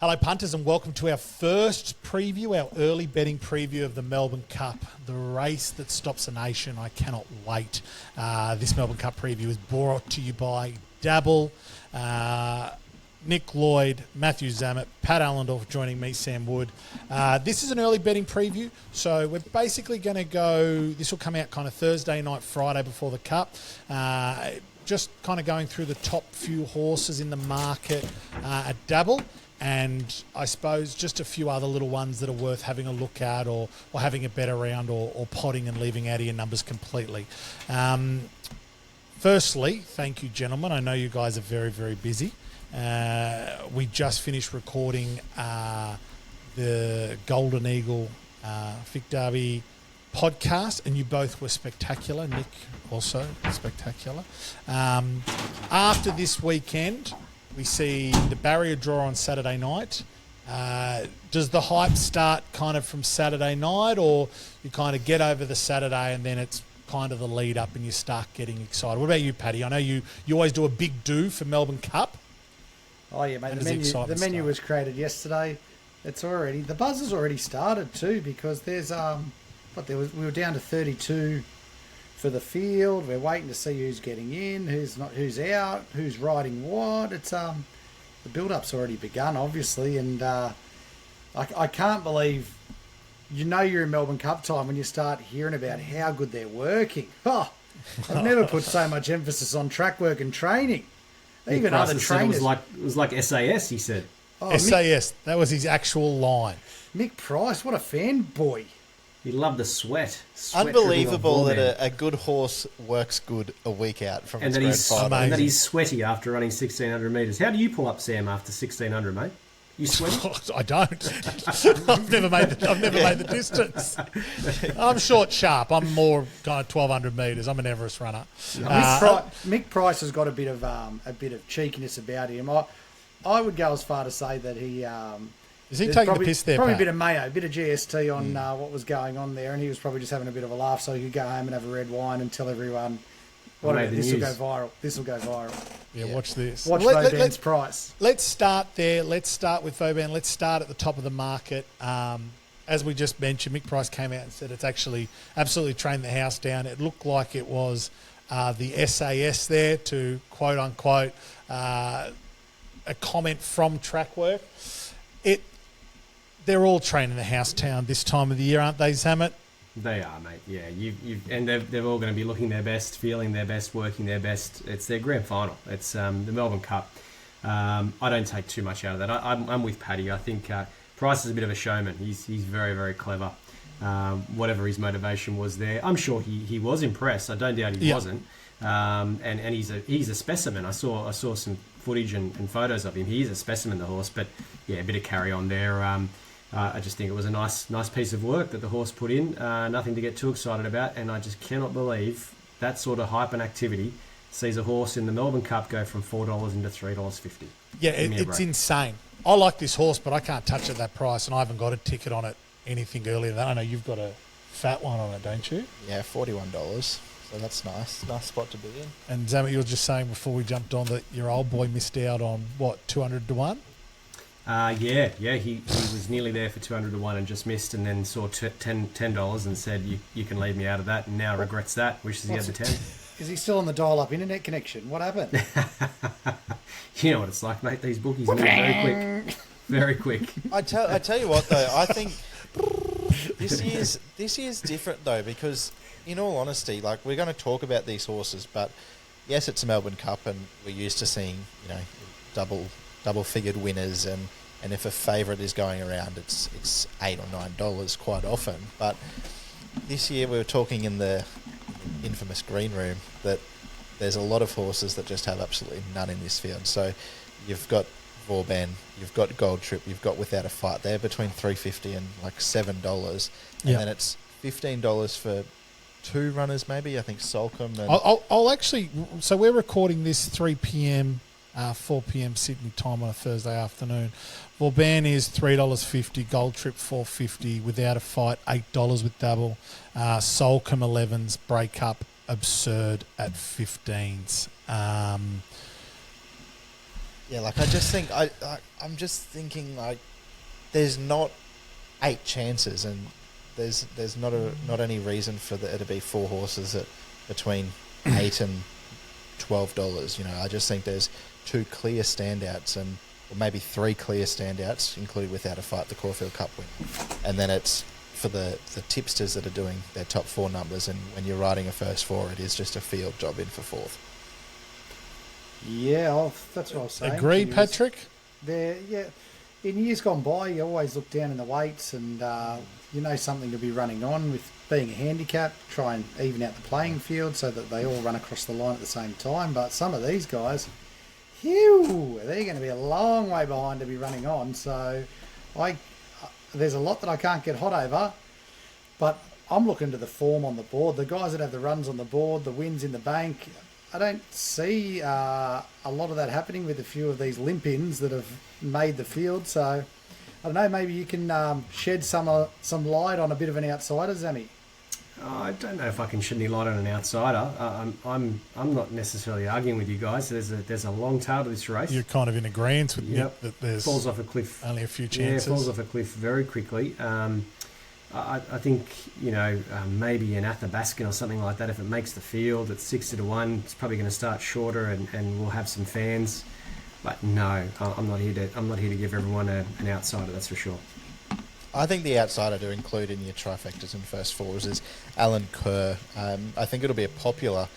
Hello punters and welcome to our first preview, our early betting preview of the Melbourne Cup, the race that stops a nation. I cannot wait. This Melbourne Cup preview is brought to you by Dabble, Nick Lloyd, Matthew Zammit, Pat Allendorf joining me, Sam Wood. This is an early betting preview, so we're basically going to go, this will come out kind of Thursday night, Friday before the Cup. Just kind of going through the top few horses in the market at Dabble. And I suppose just a few other little ones that are worth having a look at or having a bet around or potting and leaving out of your numbers completely. Firstly, thank you, gentlemen. I know you guys are very, very busy. We just finished recording the Golden Eagle Vic Derby podcast, and you both were spectacular. Nick also spectacular. After this weekend, we see the barrier draw on Saturday night. Does the hype start kind of from Saturday night, or you kind of get over the Saturday and then it's kind of the lead up and you start getting excited? What about you, Paddy? I know you always do a big do for Melbourne Cup. Oh yeah, mate. The menu was created yesterday. The buzz has already started too, because there's we were down to 32 for the field. We're waiting to see who's getting in, who's out, who's riding what. It's the build-up's already begun, obviously, and I can't believe you're in Melbourne Cup time when you start hearing about how good they're working. Oh, I've never put so much emphasis on track work and training. Even other trainers. It was like SAS, he said. Oh, SAS, that was his actual line. Mick Price, what a fanboy. He loved the sweat. Unbelievable that a good horse works good a week out from its grand final. And that he's sweaty after running 1,600 metres. How do you pull up, Sam, after 1,600, mate? You sweaty? I don't. I've never made the distance. I'm short sharp. I'm more kind of 1,200 metres. I'm an Everest runner. Mick Price has got a bit of cheekiness about him. I would go as far to say that he. Is he taking the piss there, Probably Pat? a bit of mayo, a bit of GST on what was going on there, and he was probably just having a bit of a laugh so he could go home and have a red wine and tell everyone, this will go viral. This will go viral. Yeah, watch this. Watch Vauban's price. Let's start there. Let's start with Vauban. Let's start at the top of the market. As we just mentioned, Mick Price came out and said it's actually absolutely trained the house down. It looked like it was the SAS there, to quote unquote a comment from Trackwork. They're all training the house down this time of the year, aren't they, Zammit? They are, mate. Yeah, and they're all going to be looking their best, feeling their best, working their best. It's their grand final. It's the Melbourne Cup. I don't take too much out of that. I'm with Paddy. I think Price is a bit of a showman. He's very, very clever. Whatever his motivation was there, I'm sure he was impressed. I don't doubt he wasn't. And he's a specimen. I saw some footage and photos of him. He is a specimen, the horse. But yeah, a bit of carry on there. I just think it was a nice piece of work that the horse put in. Nothing to get too excited about, and I just cannot believe that sort of hype and activity sees a horse in the Melbourne Cup go from $4 into $3.50. Yeah, it's insane. I like this horse, but I can't touch it at that price, and I haven't got a ticket on it anything earlier than that. I know you've got a fat one on it, don't you? Yeah, $41. So that's nice. Nice spot to be in. And Zammit, you were just saying before we jumped on that your old boy missed out on, 200 to 1? Yeah, he was nearly there for 200 to 1 and just missed, and then saw $10 and said, you can leave me out of that, and now regrets that, wishes he had the 10. Is he still on the dial-up internet connection? What happened? You know what it's like, mate. These bookies move very quick. Very quick. I tell you what, though, I think this year's different, though, because in all honesty, like, we're going to talk about these horses, but yes, it's a Melbourne Cup, and we're used to seeing, double-figured winners, and if a favourite is going around, it's $8 or $9 quite often. But this year we were talking in the infamous green room that there's a lot of horses that just have absolutely none in this field. So you've got Vauban, you've got Gold Trip, you've got Without a Fight. They're between $3.50 and like $7, and then it's $15 for two runners, maybe. I think Solcombe. And I'll actually. So we're recording this 3 p.m. 4 p.m. Sydney time on a Thursday afternoon. Vauban is $3.50, Gold Trip $4.50, Without a Fight $8 with Dabble, Solcombe 11s, Break Up absurd at 15s. Yeah, like I just think I'm just thinking like there's not 8 chances, and there's not any reason for it to be 4 horses at between $8 and $12. You know, I just think there's 2 clear standouts, or maybe 3 clear standouts, including Without a Fight, the Caulfield Cup win, and then it's for the tipsters that are doing their top 4 numbers, and when you're riding a first 4, it is just a field job in for 4th. Yeah, that's what I was saying. Agreed, Patrick? Yeah. In years gone by, you always look down in the weights and you know something to be running on with being a handicap, try and even out the playing field so that they all run across the line at the same time. But some of these guys, they're going to be a long way behind to be running on. So there's a lot that I can't get hot over, but I'm looking to the form on the board. The guys that have the runs on the board, the wins in the bank, I don't see a lot of that happening with a few of these limp-ins that have made the field. So, I don't know, maybe you can shed some light on a bit of an outsider, Zammy. I don't know if I can shed any light on an outsider. I'm not necessarily arguing with you guys. There's a long tail to this race. You're kind of in agreement with me that there's falls off a cliff. Only a few chances. Yeah, falls off a cliff very quickly. I think, maybe an Athabaskan or something like that, if it makes the field at 60-1, it's probably going to start shorter and we'll have some fans. But no, I'm not here to give everyone an outsider, that's for sure. I think the outsider to include in your trifectas and first 4s is Alan Kerr. I think it'll be a popular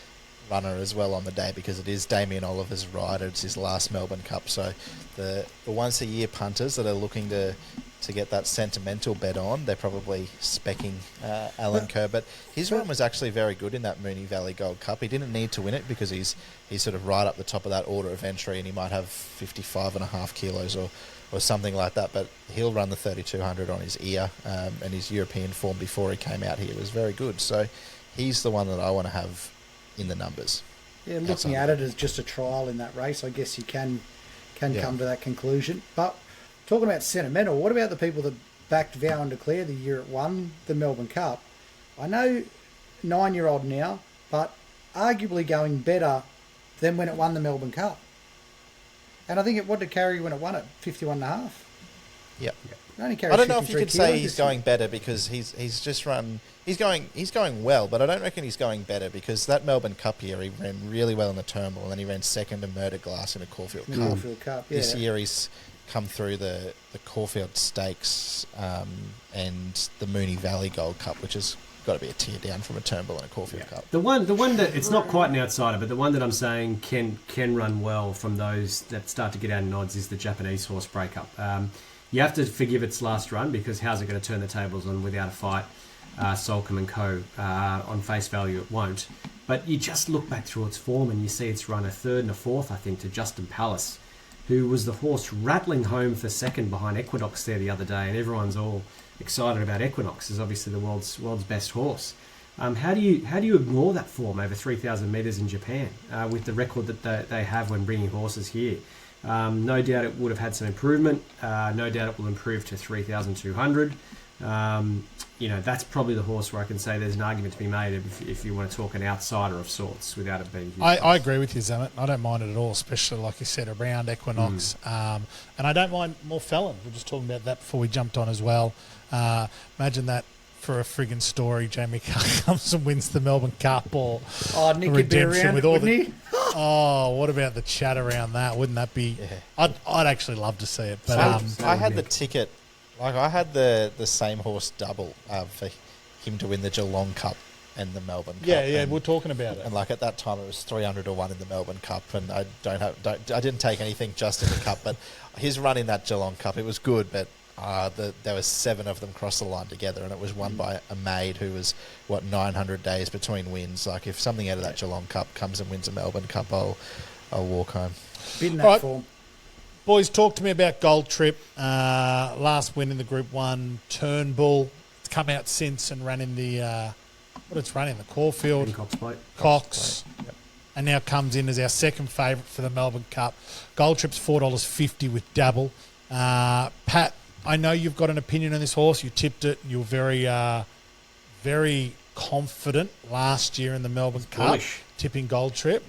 runner as well on the day because it is Damien Oliver's ride. It's his last Melbourne Cup. So the once-a-year punters that are looking to get that sentimental bet on, they're probably specking Alan Kerr. But his run was actually very good in that Moonee Valley Gold Cup. He didn't need to win it because he's sort of right up the top of that order of entry, and he might have 55.5 kilos or something like that. But he'll run the 3,200 on his ear, and his European form before he came out here was very good. So he's the one that I want to have in the numbers. Yeah, looking at it as just a trial in that race, I guess you can come to that conclusion. But talking about sentimental, what about the people that backed Vow and Declare the year it won the Melbourne Cup? I know 9-year-old now, but arguably going better than when it won the Melbourne Cup. And I think what did it carry when it won it? 51.5? Yep. I don't know if you could say he's going better because he's just run. He's going well, but I don't reckon he's going better because that Melbourne Cup year he ran really well in the Turnbull, and then he ran second in Murder Glass in a Caulfield Cup. Caulfield Cup, yeah. This year he's come through the Caulfield Stakes and the Moonee Valley Gold Cup, which has got to be a tier down from a Turnbull and a Caulfield Cup. The one that it's not quite an outsider, but the one that I'm saying can run well from those that start to get out in odds is the Japanese horse Breakup. You have to forgive its last run because how's it going to turn the tables on Without a Fight, Solcombe and Co. On face value it won't. But you just look back through its form and you see it's run a 3rd and a 4th, I think, to Justin Palace, who was the horse rattling home for second behind Equinox there the other day, and everyone's all excited about Equinox as obviously the world's best horse. How do you ignore that form over 3,000 metres in Japan with the record that they have when bringing horses here? No doubt it would have had some improvement. No doubt it will improve to 3,200. That's probably the horse where I can say there's an argument to be made if you want to talk an outsider of sorts without it being... I agree with you, Zammit. I don't mind it at all, especially, like you said, around Equinox. And I don't mind more Fallon. We were just talking about that before we jumped on as well. Imagine that for a friggin' story. Jamie Carr comes and wins the Melbourne Cup or Nick redemption with all the... Oh, what about the chat around that? Wouldn't that be... Yeah. I'd actually love to see it. But I had the ticket... Like, I had the same horse Double for him to win the Geelong Cup and the Melbourne Cup. Yeah, we're talking about it. And, like, at that time, it was 300-1 in the Melbourne Cup, and I didn't take anything just in the Cup, but his run in that Geelong Cup, it was good, but there was 7 of them cross the line together, and it was won by a maid who was, 900 days between wins. Like, if something out of that Geelong Cup comes and wins a Melbourne Cup, I'll walk home. Bit in that form. Boys, talk to me about Gold Trip. Last win in the Group 1, Turnbull. It's come out since and ran in the... the Caulfield. Cox. Yep. And now comes in as our second favourite for the Melbourne Cup. Gold Trip's $4.50 with Dabble. Pat, I know you've got an opinion on this horse. You tipped it. You were very confident last year in the Melbourne Cup, tipping Gold Trip.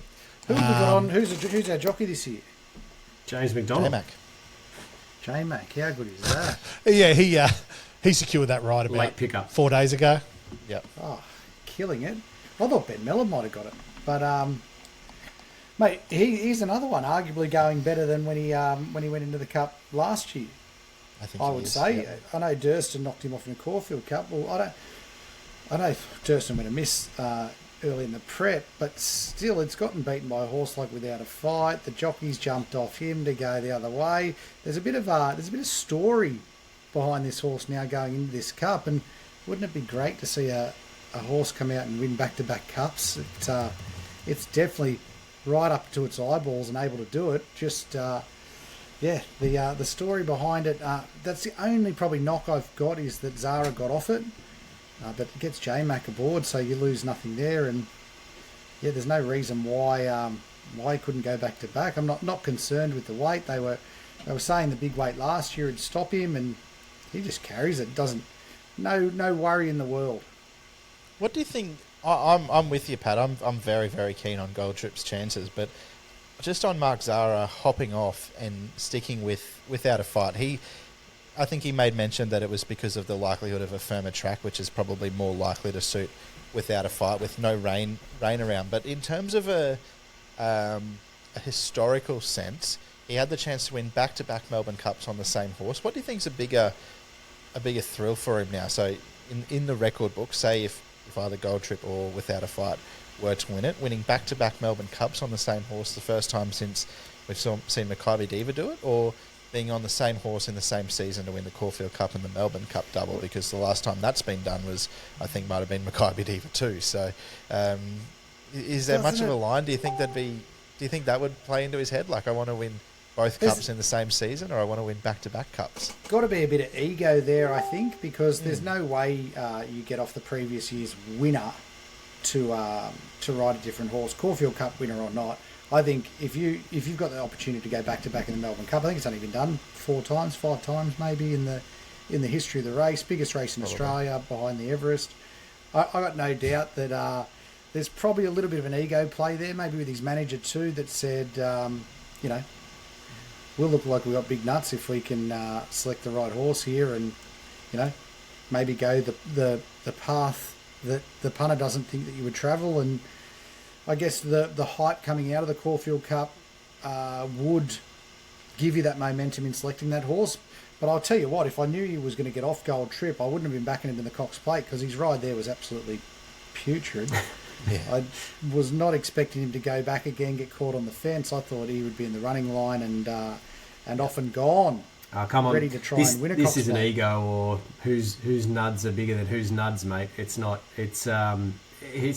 Who have we got on? Who's our jockey this year? James McDonald. J-Mac, how good is that? Yeah, he secured that right about Late pickup 4 days ago. Yep. Oh, killing it. I thought Ben Mellon might have got it. But, mate, he's another one, arguably going better than when he went into the Cup last year. I would say. Yep. I know Durston knocked him off in the Caulfield Cup. Well, I know Durston went a miss early in the prep, but still, it's gotten beaten by a horse like Without a Fight. The jockeys jumped off him to go the other way. There's a bit of story behind this horse now going into this Cup, and wouldn't it be great to see a horse come out and win back-to-back Cups? It's definitely right up to its eyeballs and able to do it. Just the story behind it. That's the only probably knock I've got is that Zara got off it. But it gets J-Mac aboard, so you lose nothing there. And yeah, there's no reason why he couldn't go back to back. I'm not concerned with the weight. They were saying the big weight last year would stop him, and he just carries it. No worry in the world. What do you think? I'm with you, Pat. I'm very, very keen on Gold Trip's chances, but just on Mark Zara hopping off and sticking Without a Fight, I think he made mention that it was because of the likelihood of a firmer track, which is probably more likely to suit Without a Fight with no rain around. But in terms of a historical sense, he had the chance to win back-to-back Melbourne Cups on the same horse. What do you think is a bigger thrill for him now? So in the record book, say if either Gold Trip or Without a Fight were to win it, winning back-to-back Melbourne Cups on the same horse the first time since we've seen Makybe Diva do it, or being on the same horse in the same season to win the Caulfield Cup and the Melbourne Cup double, because the last time that's been done was, I think, might have been Makybe Diva too. So, is there much of a line? Do you think that would play into his head? Like, I want to win both cups in the same season, or I want to win back-to-back cups? Got to be a bit of ego there, I think, because there's no way you get off the previous year's winner to ride a different horse, Caulfield Cup winner or not. I think if you've got the opportunity to go back-to-back in the Melbourne Cup, I think it's only been done 5 times maybe in the history of the race. Biggest race in Australia, behind the Everest. I got no doubt that there's probably a little bit of an ego play there, maybe with his manager too, that said, we'll look like we've got big nuts if we can select the right horse here and, maybe go the path that the punter doesn't think that you would travel. And I guess the hype coming out of the Caulfield Cup would give you that momentum in selecting that horse. But I'll tell you what, if I knew he was going to get off Gold Trip, I wouldn't have been backing him in the Cox Plate, because his ride there was absolutely putrid. Yeah. I was not expecting him to go back again, get caught on the fence. I thought he would be in the running line and off and gone. Come on. Ready to try and win a Cox Plate. This isn't ego or whose nuds are bigger than whose nuds, mate. It's not. It's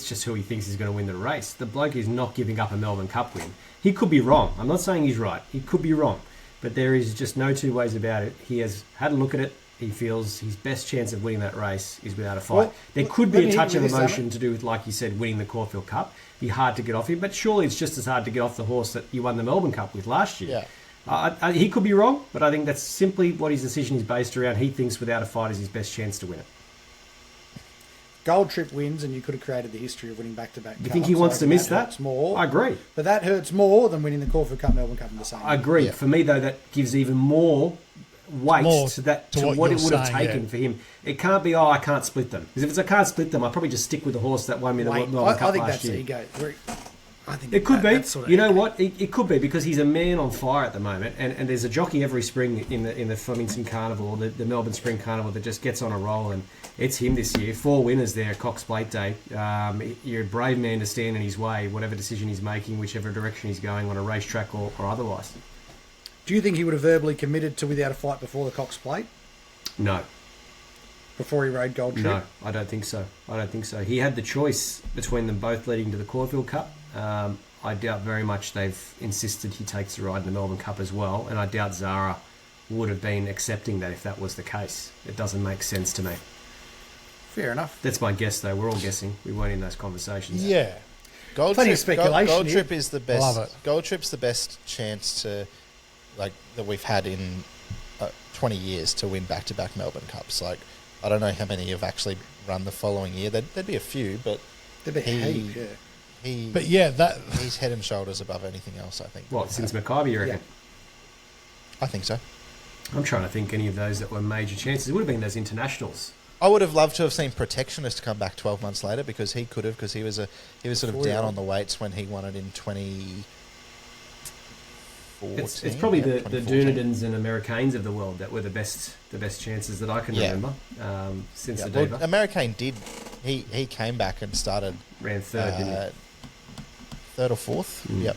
just who he thinks is going to win the race. The bloke is not giving up a Melbourne Cup win. He could be wrong. I'm not saying he's right. He could be wrong. But there is just no two ways about it. He has had a look at it. He feels his best chance of winning that race is Without a Fight. Well, there could be a touch of emotion to do with, like you said, winning the Caulfield Cup. Be hard to get off him, but surely it's just as hard to get off the horse that you won the Melbourne Cup with last year. Yeah. He could be wrong, but I think that's simply what his decision is based around. He thinks Without a Fight is his best chance to win it. Gold Trip wins, and you could have created the history of winning back-to-back. You think he wants to miss that? More, I agree. But that hurts more than winning the Caulfield Cup, Melbourne Cup in the same year. I agree. Yeah. For me, though, that gives even more weight to what it would have taken for him. It can't be, I can't split them. Because if it's I can't split them, I'd probably just stick with the horse that won me the Melbourne Cup last year. I think that's ego. I think it could be. You know what? It could be, because he's a man on fire at the moment, and there's a jockey every spring in the Flemington Carnival, or the Melbourne Spring Carnival, that just gets on a roll, and it's him this year. 4 winners there at Cox Plate Day. You're a brave man to stand in his way, whatever decision he's making, whichever direction he's going on a racetrack or otherwise. Do you think he would have verbally committed to Without a Fight before the Cox Plate? No. Before he rode Gold Trip? No, I don't think so. He had the choice between them both leading to the Caulfield Cup. I doubt very much they've insisted he takes the ride in the Melbourne Cup as well, and I doubt Zara would have been accepting that if that was the case. It doesn't make sense to me. Fair enough. That's my guess, though. We're all guessing. We weren't in those conversations. Yeah. Gold Trip is the best. Love it. Gold Trip's the best chance that we've had in 20 years to win back-to-back Melbourne Cups. Like, I don't know how many have actually run the following year. There'd be a few, but there'd be a heap, yeah. He's head and shoulders above anything else, I think. What, since Makybe, you reckon? I think so. I'm trying to think any of those that were major chances. It would have been those internationals. I would have loved to have seen Protectionist come back 12 months later because he could have, because he was sort of down on the weights when he won it in 2014. It's probably the Dunedins and Americanes of the world that were the best chances that I can remember since the Diva. Well, Americane did. He came back and started ran third, didn't he? Third or fourth. Yep.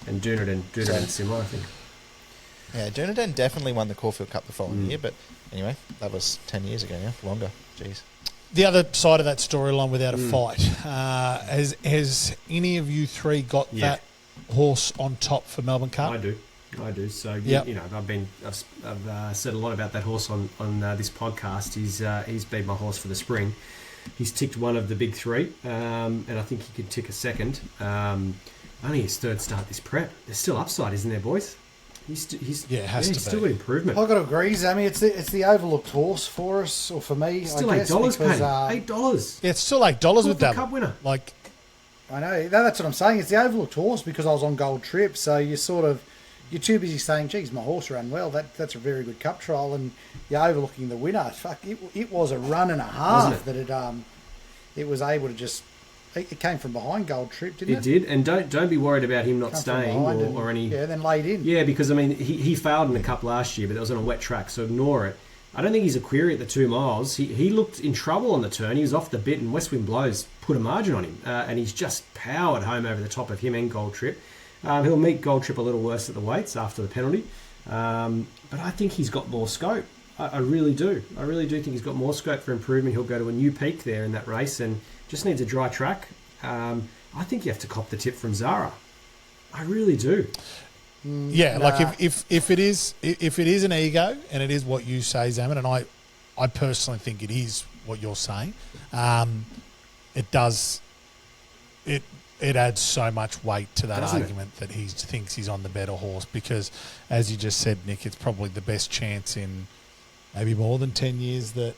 And Dunedin similar, I think. Yeah, Dunedin definitely won the Caulfield Cup the following year, but anyway, that was 10 years ago now, longer. Jeez. The other side of that storyline without a fight, has any of you three got that horse on top for Melbourne Cup? I do. So you know, I've said a lot about that horse on this podcast. He's been my horse for the spring. He's ticked one of the big three, and I think he could tick a second. Only his third start this prep. There's still upside, isn't there, boys? He's still got improvement. I've got to agree, Zammy. It's the overlooked horse for us, or for me. Still I guess, $8, because, $8. Yeah, it's still $8 with Dabble. Cup winner. Like, I know that's what I'm saying. It's the overlooked horse because I was on Gold Trip, so you're too busy saying, "Geez, my horse ran well." That's a very good Cup trial, and you're overlooking the winner. Fuck, it was a run and a half that it was able to just. It came from behind Gold Trip, didn't it? It did, and don't be worried about him not staying or any. Yeah, then laid in. Yeah, because I mean he failed in the Cup last year, but that was on a wet track, so ignore it. I don't think he's a query at the 2 miles. He looked in trouble on the turn. He was off the bit, and West Wind Blows put a margin on him, and he's just powered home over the top of him and Gold Trip. He'll meet Gold Trip a little worse at the weights after the penalty, but I think he's got more scope. I really do. I really do think he's got more scope for improvement. He'll go to a new peak there in that race, and just needs a dry track. I think you have to cop the tip from Zara. I really do. Yeah, like if it is an ego, and it is what you say, Zammit, and I personally think it is what you're saying. It does. It adds so much weight to that argument that he thinks he's on the better horse because, as you just said, Nick, it's probably the best chance in maybe more than 10 years that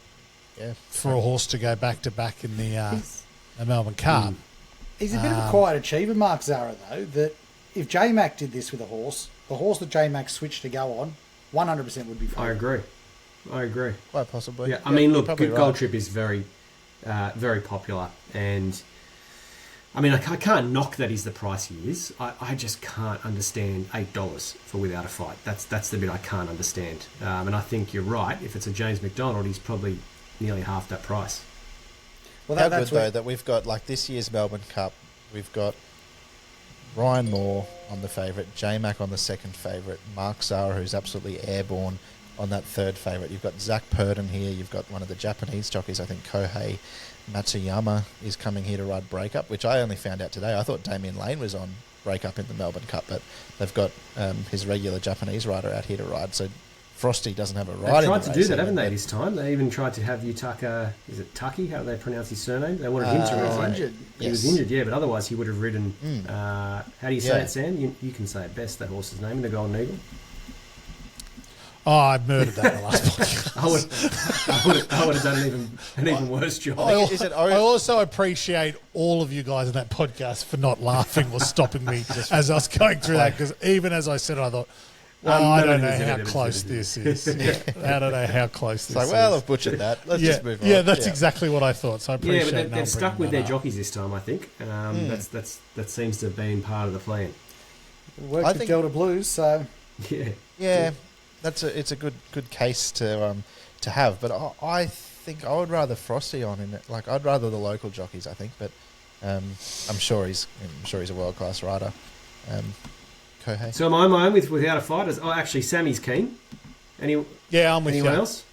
for a horse to go back to back in the Melbourne Cup. He's a bit of a quiet achiever, Mark Zara, though, that if J-Mac did this with a horse, the horse that J-Mac switched to go on, 100% would be fine. I agree. Quite possibly. Yeah, I mean, look, Gold Trip is very, very popular, and I mean, I can't knock that he's the price he is. I just can't understand $8 for Without a Fight. That's the bit I can't understand. And I think you're right. If it's a James McDonald, he's probably nearly half that price. Well, how good, though, that we've got, like, this year's Melbourne Cup, we've got Ryan Moore on the favourite, J-Mac on the second favourite, Mark Zara, who's absolutely airborne, on that third favourite. You've got Zach Purden here. You've got one of the Japanese jockeys, I think Kohei Matsuyama is coming here to ride Breakup, which I only found out today. I thought Damien Lane was on Breakup in the Melbourne Cup, but they've got his regular Japanese rider out here to ride, so Frosty doesn't have a ride. They tried to do that, haven't they, this time? They even tried to have Yutaka, is it Taki, how do they pronounce his surname? They wanted him to ride. Injured. He was injured, yeah, but otherwise he would have ridden, how do you say it, Sam? You can say it best, that horse's name, the Golden Eagle. Oh, I murdered that in the last podcast. I would have done an even worse job. I also appreciate all of you guys in that podcast for not laughing or stopping me as I was going through that, because even as I said it, I thought, I don't know how close this is. I don't know how close this is. Well, I've butchered that. Let's just move on. Yeah, that's exactly what I thought. So I appreciate but they've stuck with their jockeys this time, I think. That seems to have been part of the plan. It worked with Delta Blues, so... Yeah. It's a good case to have, but I think I would rather Frosty on in it. Like, I'd rather the local jockeys, I think, but I'm sure he's a world class rider. Kohei. So am I on my own with Without a Fight? Actually, Sammy's keen. I'm with anyone you. else?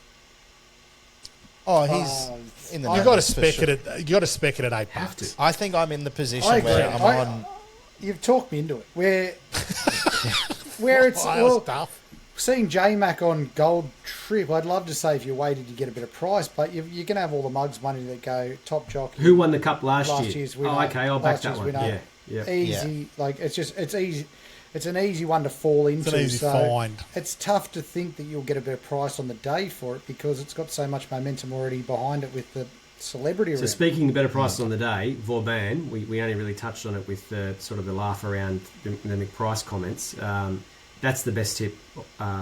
Oh, he's in the. You got to spec it at. You got to spec it at $8. Have to. I think I'm in the position where I'm on. You've talked me into it. Where it's tough. Seeing J-Mac on Gold Trip, I'd love to say if you waited, you get a better price, but you're going to have all the mugs money that go top jockey. Who won the Cup last year's winner? Oh, okay, I'll back that one. Winner. Yeah. Easy. Like, it's easy. It's an easy one to fall into. It's an easy find. It's tough to think that you'll get a better price on the day for it because it's got so much momentum already behind it with the celebrity around. So speaking of better prices on the day, Vauban, we only really touched on it with the sort of the laugh around the McPrice comments. that's the best tip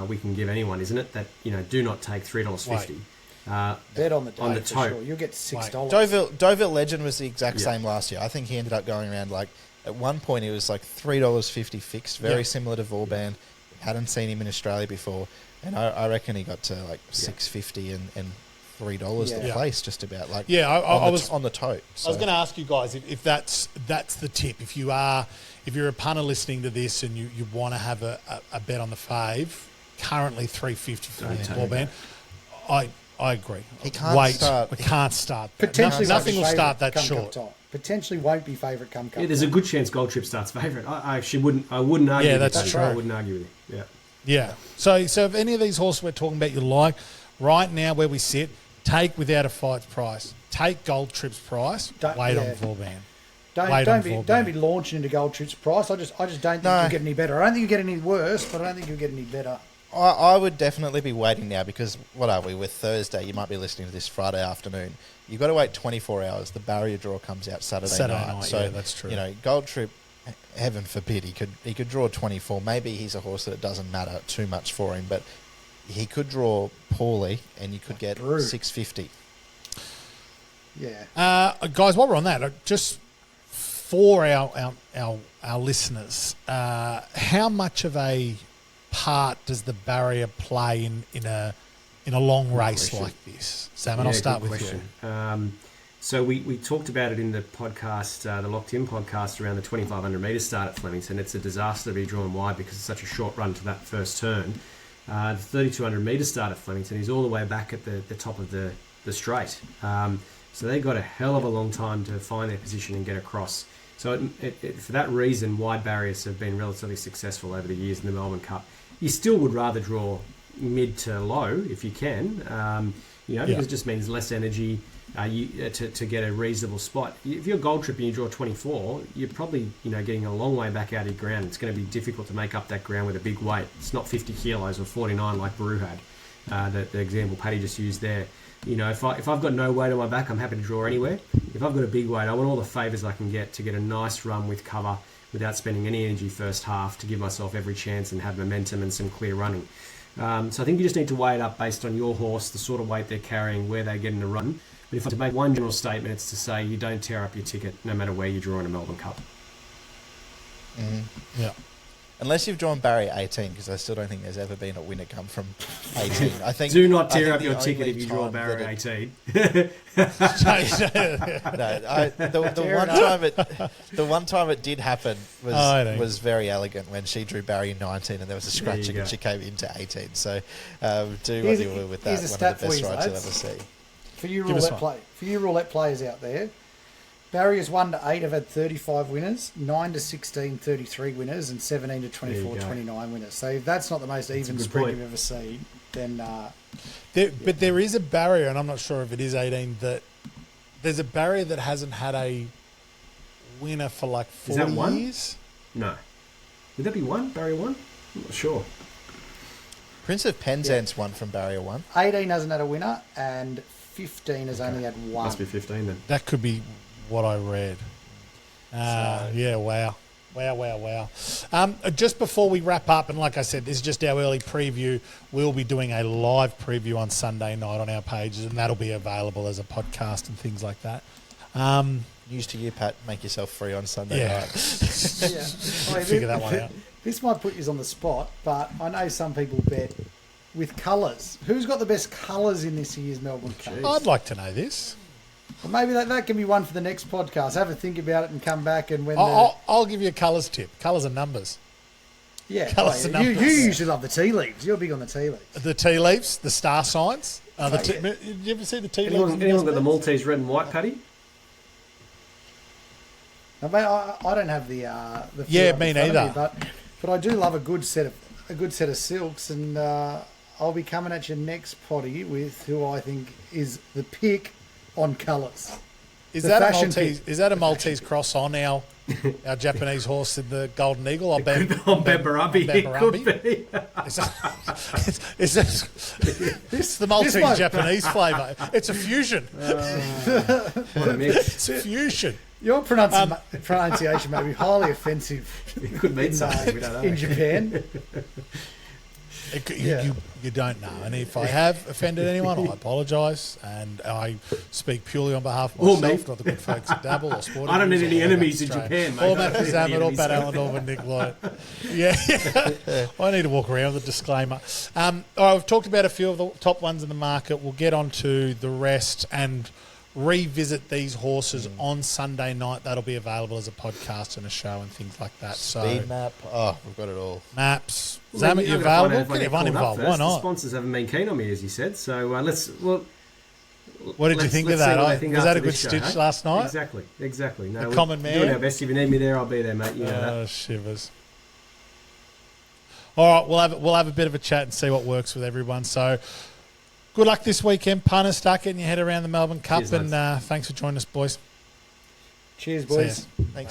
we can give anyone, isn't it? That, do not take $3.50. Bet on the day on the for tote. sure. You'll get $6. Deauville Legend was the exact same last year. I think he ended up going around at one point it was $3.50 fixed, very similar to Vauban. Hadn't seen him in Australia before, and I reckon he got to $6.50 and $3 the place, just about I was on the tote. So. I was going to ask you guys if that's the tip. If you're a punter listening to this and you want to have a bet on the fave, currently $3.50 for Vauban. I agree. He can't start. We can't start. Potentially, nothing will start that short. Potentially won't be favourite come. Yeah, there's a good chance Gold Trip starts favourite. I actually wouldn't argue. Yeah, that's true. I wouldn't argue with you. Yeah. Yeah. So if any of these horses we're talking about you like, right now where we sit, take Without a Fight's price. Take Gold Trip's price. Wait on Vauban. Don't be launching into Gold Trip's price. I just don't think you'll get any better. I don't think you'll get any worse, but I don't think you'll get any better. I would definitely be waiting now because, what are we, with Thursday? You might be listening to this Friday afternoon. You've got to wait 24 hours. The barrier draw comes out Saturday night. So, that's true. Gold Trip, heaven forbid, he could draw 24. Maybe he's a horse that it doesn't matter too much for him, but he could draw poorly and you could get $6.50. Yeah. Guys, while we're on that, just for our listeners, how much of a part does the barrier play in a long race like this? Sam, I'll start with you. So we talked about it in the podcast, the Locked In podcast, around the 2,500 metre start at Flemington. It's a disaster to be drawn wide because it's such a short run to that first turn. The 3,200 metre start at Flemington is all the way back at the top of the straight. So they got a hell of a long time to find their position and get across. So for that reason, wide barriers have been relatively successful over the years in the Melbourne Cup. You still would rather draw mid to low if you can, because it just means less energy to get a reasonable spot. If you're Gold Trip and you draw 24, you're probably getting a long way back out of your ground. It's going to be difficult to make up that ground with a big weight. It's not 50 kilos or 49 like Baru had. The example Paddy just used there. If I've got no weight on my back, I'm happy to draw anywhere. If I've got a big weight, I want all the favours I can get to get a nice run with cover without spending any energy first half to give myself every chance and have momentum and some clear running. So I think you just need to weigh it up based on your horse, the sort of weight they're carrying, where they're getting a run. But if I to make one general statement, it's to say you don't tear up your ticket no matter where you draw in a Melbourne Cup. Mm-hmm. Yeah. Unless you've drawn barrier 18, because I still don't think there's ever been a winner come from 18. I think. Do not tear up your ticket if you draw barrier 18. The one time it did happen was very elegant when she drew barrier 19 and there was a scratching and she came into 18. So do what you will with that. One of the best rides you'll ever see. For you roulette players out there, barriers 1 to 8 have had 35 winners, 9 to 16, 33 winners, and 17 to 24, 29 winners. So if that's not the most even spread you've ever seen, then... But there is a barrier, and I'm not sure if it is 18, that there's a barrier that hasn't had a winner for like 40 years. No. Would that be one? Barrier 1? I'm not sure. Prince of Penzance won from barrier 1. 18 hasn't had a winner, and 15 has only had one. Must be 15 then. That could be what I read. Yeah, wow. Just before we wrap up, and like I said, this is just our early preview. We'll be doing a live preview on Sunday night on our pages, and that'll be available as a podcast and things like that. News to you, Pat. Make yourself free on Sunday night. Figure that one out. This might put you on the spot, but I know some people bet with colours. Who's got the best colours in this year's Melbourne Cup? I'd like to know this. Well, maybe that can be one for the next podcast. Have a think about it and come back. And when I'll give you a colours tip. Colours and numbers. Yeah, colours and numbers. You usually love the tea leaves. You're big on the tea leaves. The tea leaves, the star signs. Did you ever see the tea leaves? Anyone got the Maltese red and white, Paddy? No, mate, I don't have the me neither. But I do love a good set of silks, and I'll be coming at you next potty with who I think is the pick on colours. Is that a Maltese cross on our Japanese horse in the Golden Eagle? On Bembarabi. It could be. Is this the Maltese Japanese flavour? It's a fusion. What a mix. It's a fusion. Your pronunciation may be highly offensive. It could mean something. We don't know. In Japan. You don't know. And if I have offended anyone, I apologise. And I speak purely on behalf of myself, not the good folks at Dabble or Sporting. I don't need News any or enemies in Australia. Japan, mate. Or Matt Zammit or Pat Allendorf and Nick Lloyd. Yeah. I need to walk around with a disclaimer. All right, we've talked about a few of the top ones in the market. We'll get on to the rest and revisit these horses on Sunday night. That'll be available as a podcast and a show and things like that. Speed map. Oh, we've got it all. Maps. Zammit, you available? Get uninvolved. Why The not? sponsors haven't been keen on me, as you said. So let's. Well, what did you think of that? Was that a good stitch last night? Exactly. No, a common man. Doing our best. If you need me there, I'll be there, mate. You know that. Shivers. All right, we'll have a bit of a chat and see what works with everyone. So, good luck this weekend, punters. Start getting your head around the Melbourne Cup, Cheers, and thanks for joining us, boys. Cheers, boys. Thanks.